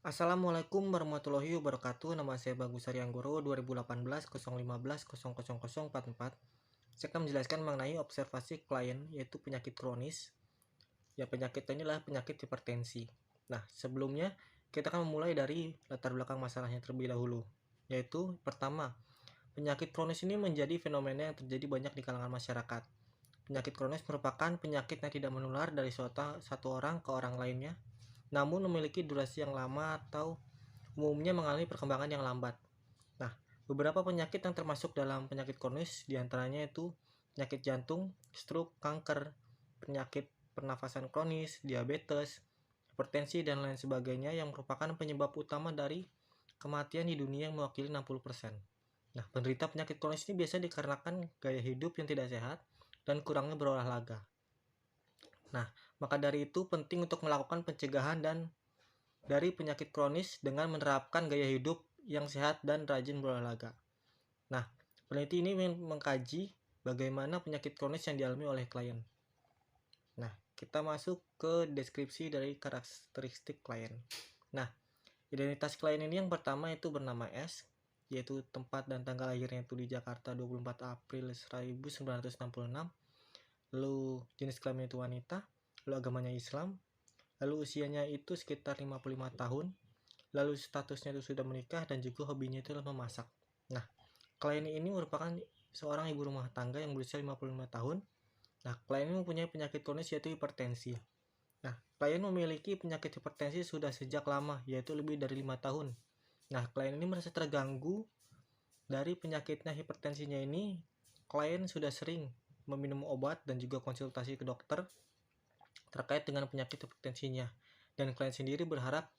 Assalamualaikum warahmatullahi wabarakatuh. Nama saya Bagus Aryanggoro 2018 015 0044. Saya akan menjelaskan mengenai observasi klien, yaitu penyakit kronis. Ya, penyakit ini adalah penyakit hipertensi. Nah, sebelumnya kita akan memulai dari latar belakang masalahnya terlebih dahulu. Yaitu pertama, penyakit kronis ini menjadi fenomena yang terjadi banyak di kalangan masyarakat. Penyakit kronis merupakan penyakit yang tidak menular dari satu orang ke orang lainnya, namun memiliki durasi yang lama atau umumnya mengalami perkembangan yang lambat. Nah, beberapa penyakit yang termasuk dalam penyakit kronis diantaranya itu penyakit jantung, stroke, kanker, penyakit pernafasan kronis, diabetes, hipertensi, dan lain sebagainya yang merupakan penyebab utama dari kematian di dunia yang mewakili 60%. Nah, penderita penyakit kronis ini biasanya dikarenakan gaya hidup yang tidak sehat dan kurangnya berolahraga. Nah, maka dari itu penting untuk melakukan pencegahan dari penyakit kronis dengan menerapkan gaya hidup yang sehat dan rajin berolahraga. Nah, peneliti ini mengkaji bagaimana penyakit kronis yang dialami oleh klien. Nah, kita masuk ke deskripsi dari karakteristik klien. Nah, identitas klien ini yang pertama itu bernama S, yaitu tempat dan tanggal lahirnya itu di Jakarta 24 April 1966. Lalu jenis kelamin itu wanita, lalu agamanya Islam, lalu usianya itu sekitar 55 tahun, lalu statusnya itu sudah menikah, dan juga hobinya itu adalah memasak. Nah, klien ini merupakan seorang ibu rumah tangga yang berusia 55 tahun. Nah, klien ini mempunyai penyakit kronis yaitu hipertensi. Nah, klien memiliki penyakit hipertensi sudah sejak lama, yaitu lebih dari 5 tahun. Nah, klien ini merasa terganggu dari penyakitnya hipertensinya ini. Klien sudah sering meminum obat dan juga konsultasi ke dokter terkait dengan penyakit hipertensinya. Dan klien sendiri berharap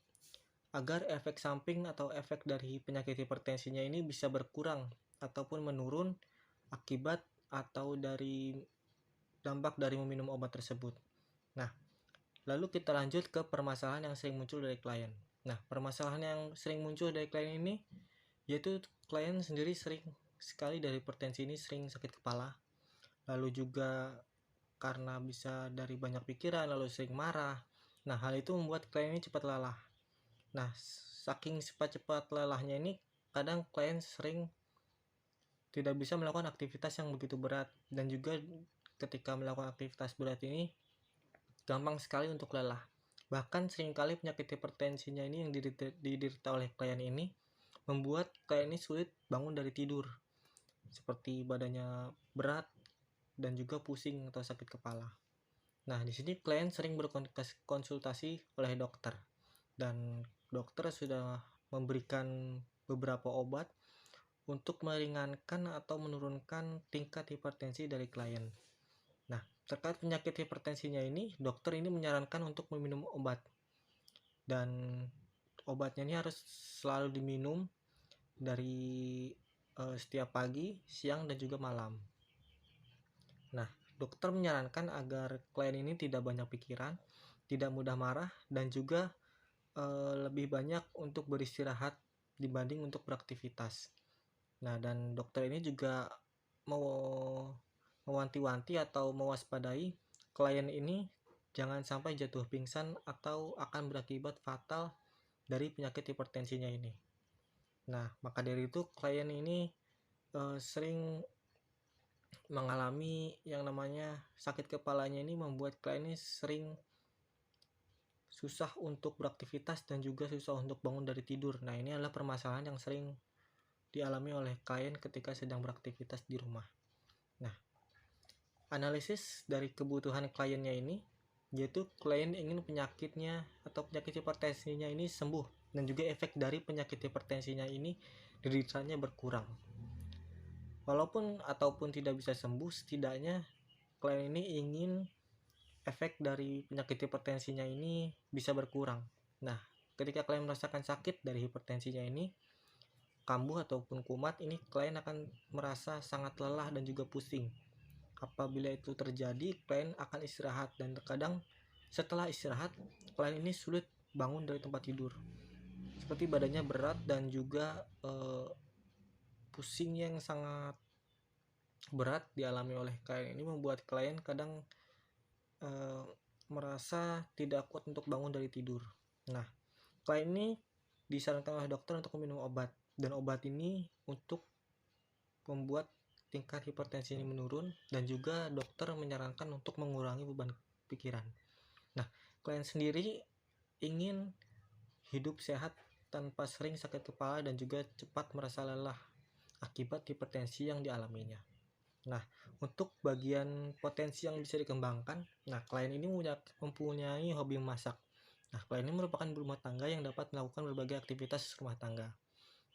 agar efek samping atau efek dari penyakit hipertensinya ini bisa berkurang ataupun menurun akibat atau dari dampak dari meminum obat tersebut. Nah, lalu kita lanjut ke permasalahan yang sering muncul dari klien. Nah, permasalahan yang sering muncul dari klien ini yaitu klien sendiri sering sekali dari hipertensi ini sering sakit kepala, lalu juga karena bisa dari banyak pikiran, lalu sering marah. Nah, hal itu membuat klien ini cepat lelah. Nah, saking cepat-cepat lelahnya ini, kadang klien sering tidak bisa melakukan aktivitas yang begitu berat, dan juga ketika melakukan aktivitas berat ini gampang sekali untuk lelah. Bahkan seringkali penyakit hipertensinya ini yang diderita oleh klien ini membuat klien ini sulit bangun dari tidur, seperti badannya berat dan juga pusing atau sakit kepala. Nah, di sini klien sering berkonsultasi oleh dokter, dan dokter sudah memberikan beberapa obat untuk meringankan atau menurunkan tingkat hipertensi dari klien. Nah, terkait penyakit hipertensinya ini, dokter ini menyarankan untuk meminum obat, dan obatnya ini harus selalu diminum dari setiap pagi, siang, dan juga malam. Nah, dokter menyarankan agar klien ini tidak banyak pikiran, tidak mudah marah, dan juga lebih banyak untuk beristirahat dibanding untuk beraktivitas. Nah, dan dokter ini juga mau mewanti-wanti atau mewaspadai klien ini jangan sampai jatuh pingsan atau akan berakibat fatal dari penyakit hipertensinya ini. Nah, maka dari itu klien ini sering mengalami yang namanya sakit kepalanya. Ini membuat klien ini sering susah untuk beraktivitas dan juga susah untuk bangun dari tidur. Nah, ini adalah permasalahan yang sering dialami oleh klien ketika sedang beraktivitas di rumah. Nah, analisis dari kebutuhan kliennya ini, yaitu klien ingin penyakitnya atau penyakit hipertensinya ini sembuh, dan juga efek dari penyakit hipertensinya ini deritanya berkurang. Walaupun ataupun tidak bisa sembuh, setidaknya klien ini ingin efek dari penyakit hipertensinya ini bisa berkurang. Nah, ketika klien merasakan sakit dari hipertensinya ini, kambuh ataupun kumat, ini klien akan merasa sangat lelah dan juga pusing. Apabila itu terjadi, klien akan istirahat, dan terkadang setelah istirahat, klien ini sulit bangun dari tempat tidur. Seperti badannya berat dan juga pusing yang sangat berat dialami oleh klien ini membuat klien kadang merasa tidak kuat untuk bangun dari tidur. Nah, klien ini disarankan oleh dokter untuk minum obat, dan obat ini untuk membuat tingkat hipertensi ini menurun, dan juga dokter menyarankan untuk mengurangi beban pikiran. Nah, klien sendiri ingin hidup sehat tanpa sering sakit kepala dan juga cepat merasa lelah akibat hipertensi yang dialaminya. Nah, untuk bagian potensi yang bisa dikembangkan, nah klien ini mempunyai hobi memasak. Nah, klien ini merupakan ibu rumah tangga yang dapat melakukan berbagai aktivitas rumah tangga.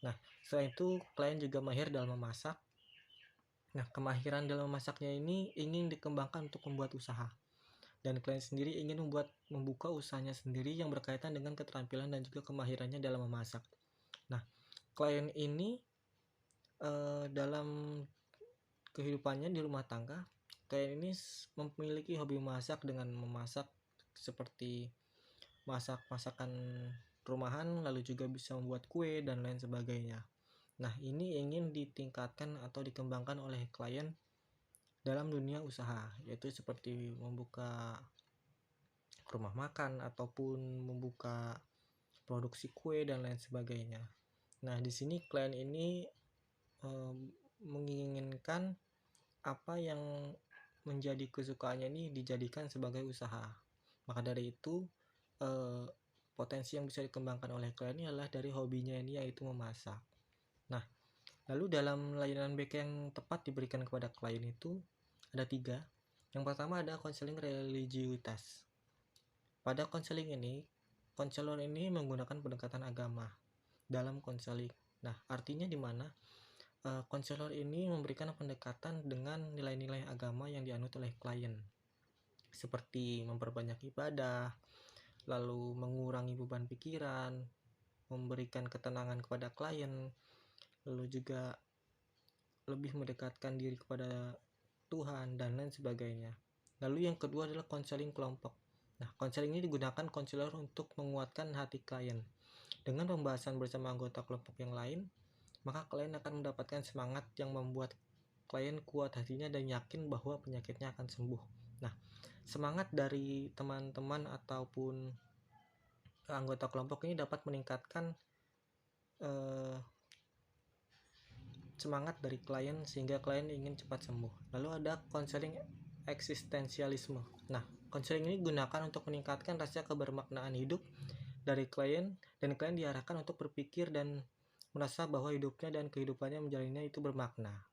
Nah, selain itu klien juga mahir dalam memasak. Nah, kemahiran dalam memasaknya ini ingin dikembangkan untuk membuat usaha. Dan klien sendiri ingin membuka usahanya sendiri yang berkaitan dengan keterampilan dan juga kemahirannya dalam memasak. Nah, klien ini dalam kehidupannya di rumah tangga, klien ini memiliki hobi memasak dengan memasak seperti masak masakan rumahan, lalu juga bisa membuat kue dan lain sebagainya. Nah, ini ingin ditingkatkan atau dikembangkan oleh klien dalam dunia usaha, yaitu seperti membuka rumah makan ataupun membuka produksi kue dan lain sebagainya. Nah, di sini klien ini menginginkan apa yang menjadi kesukaannya ini dijadikan sebagai usaha. Maka dari itu potensi yang bisa dikembangkan oleh klien ini adalah dari hobinya ini, yaitu memasak. Nah, lalu dalam layanan BK yang tepat diberikan kepada klien itu ada 3. Yang pertama ada konseling religiusitas. Pada konseling ini, konselor ini menggunakan pendekatan agama dalam konseling. Nah, artinya di mana konselor ini memberikan pendekatan dengan nilai-nilai agama yang dianut oleh klien, seperti memperbanyak ibadah, lalu mengurangi beban pikiran, memberikan ketenangan kepada klien, lalu juga lebih mendekatkan diri kepada Tuhan dan lain sebagainya. Lalu yang kedua adalah konseling kelompok. Nah, konseling ini digunakan konselor untuk menguatkan hati klien. Dengan pembahasan bersama anggota kelompok yang lain, maka klien akan mendapatkan semangat yang membuat klien kuat hatinya dan yakin bahwa penyakitnya akan sembuh. Nah, semangat dari teman-teman ataupun anggota kelompok ini dapat meningkatkan semangat dari klien sehingga klien ingin cepat sembuh. Lalu ada konseling eksistensialisme. Nah, konseling ini digunakan untuk meningkatkan rasa kebermaknaan hidup dari klien, dan klien diarahkan untuk berpikir dan merasa bahwa hidupnya dan kehidupannya menjalannya itu bermakna.